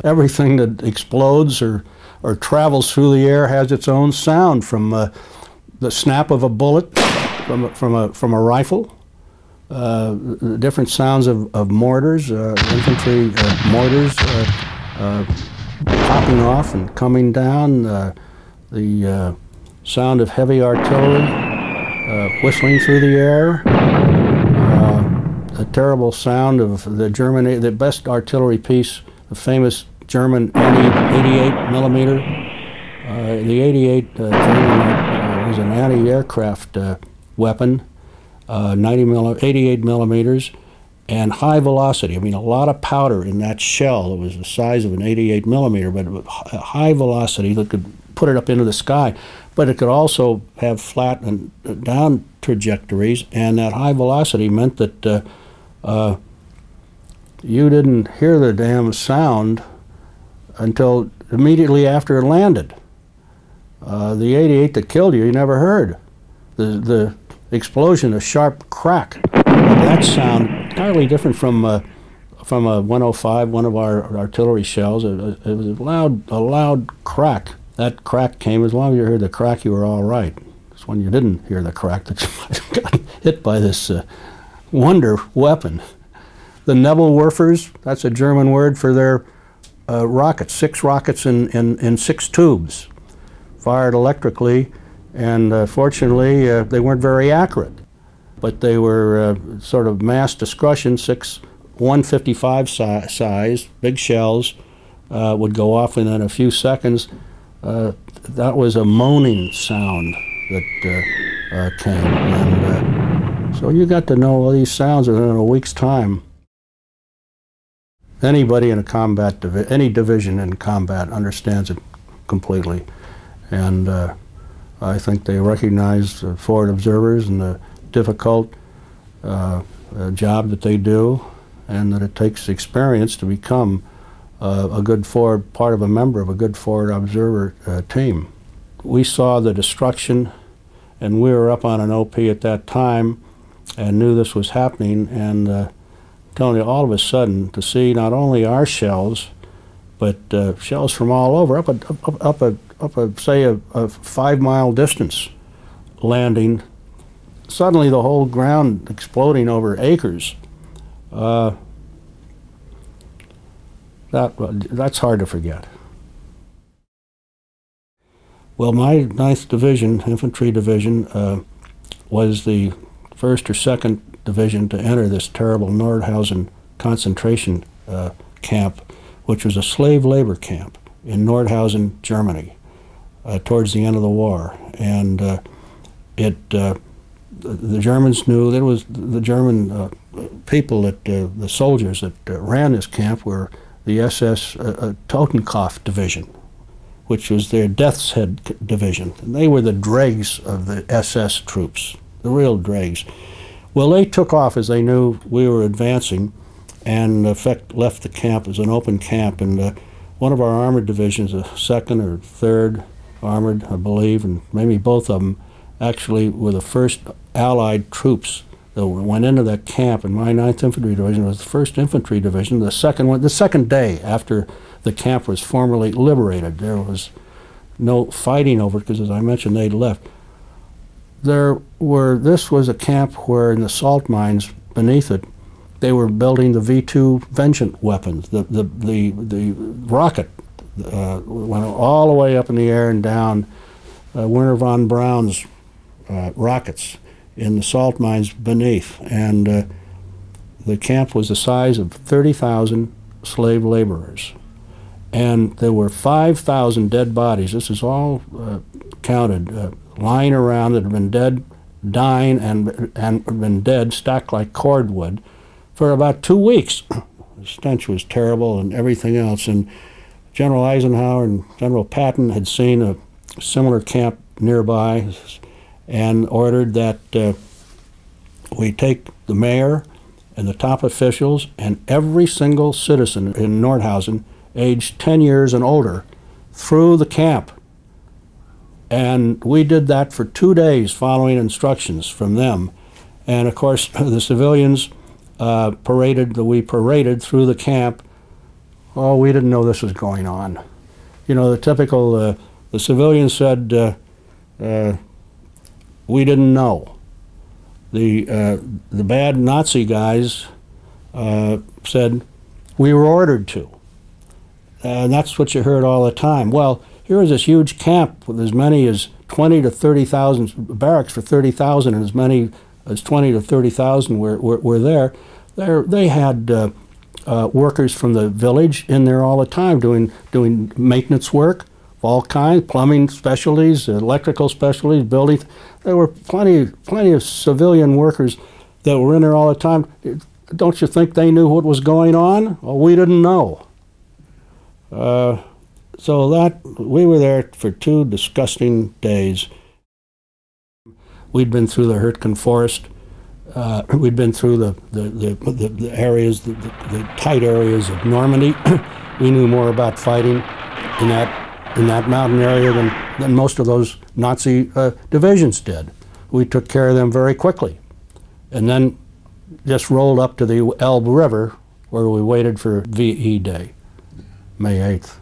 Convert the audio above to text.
Everything that explodes or travels through the air has its own sound, from the snap of a bullet from a rifle, different sounds of mortars, infantry mortars popping off and coming down, the sound of heavy artillery whistling through the air, the terrible sound of the best artillery piece, the famous German 88 millimeter. The 88 German was an anti-aircraft weapon, 88 millimeters, and high velocity. I mean, a lot of powder in that shell. It was the size of an 88 millimeter, but high velocity that could put it up into the sky. But it could also have flat and down trajectories, and that high velocity meant that you didn't hear the damn sound until immediately after it landed. The 88 that killed you, you never heard. The explosion, a sharp crack. That sound entirely different from a 105, one of our artillery shells. It was a loud crack. That crack came, as long as you heard the crack, you were all right. It's when you didn't hear the crack that you got hit by this wonder weapon. The Nebelwerfers, that's a German word for their rockets, 6 rockets in 6 tubes, fired electrically, and fortunately they weren't very accurate, but they were sort of mass discussion, 155 size, big shells, would go off within a few seconds. That was a moaning sound that came, and so you got to know all these sounds within a week's time. Anybody in a combat any division in combat understands it completely, and I think they recognize forward observers and the difficult job that they do, and that it takes experience to become a good part of a member of a good forward observer team. We saw the destruction, and we were up on an OP at that time and knew this was happening, and telling you, all of a sudden, to see not only our shells, but shells from all over, up say a 5-mile distance, landing, suddenly the whole ground exploding over acres. That's hard to forget. Well, my 9th Division, Infantry Division, was the 1st or 2nd division to enter this terrible Nordhausen concentration camp, which was a slave labor camp in Nordhausen, Germany, towards the end of the war. And the Germans knew, that was the German people, that the soldiers that ran this camp were the SS Totenkopf division, which was their death's head division. And they were the dregs of the SS troops, the real dregs. Well, they took off as they knew we were advancing, and in effect left the camp as an open camp. And one of our armored divisions, the 2nd or 3rd Armored, I believe, and maybe both of them, actually were the first Allied troops that went into that camp. And my 9th Infantry Division was the 1st Infantry Division, the second day after the camp was formally liberated. There was no fighting over it because, as I mentioned, they'd left. This was a camp where in the salt mines beneath it, they were building the V2 Vengeance weapons. The rocket went all the way up in the air and down, Werner von Braun's rockets in the salt mines beneath. And the camp was the size of 30,000 slave laborers. And there were 5,000 dead bodies. This is all counted, lying around, that had been dead, dying, and been dead, stacked like cordwood, for about 2 weeks. The stench was terrible and everything else. And General Eisenhower and General Patton had seen a similar camp nearby and ordered that we take the mayor and the top officials and every single citizen in Nordhausen aged 10 years and older through the camp. And we did that for 2 days following instructions from them. And of course the civilians we paraded through the camp Oh, we didn't know this was going on. You know, the typical, the civilians said, we didn't know. The bad Nazi guys said, we were ordered to. And that's what you heard all the time. Well, here was this huge camp with as many as 20 to 30,000, barracks for 30,000, and as many as 20 to 30,000 were there. They had workers from the village in there all the time doing maintenance work of all kinds, plumbing specialties, electrical specialties, building. There were plenty of civilian workers that were in there all the time. Don't you think they knew what was going on? Well, we didn't know. So that we were there for 2 disgusting days. We'd been through the Hurtgen Forest. We'd been through the areas, the tight areas of Normandy. We knew more about fighting in that mountain area than most of those Nazi divisions did. We took care of them very quickly, and then just rolled up to the Elbe River, where we waited for VE Day, May 8th.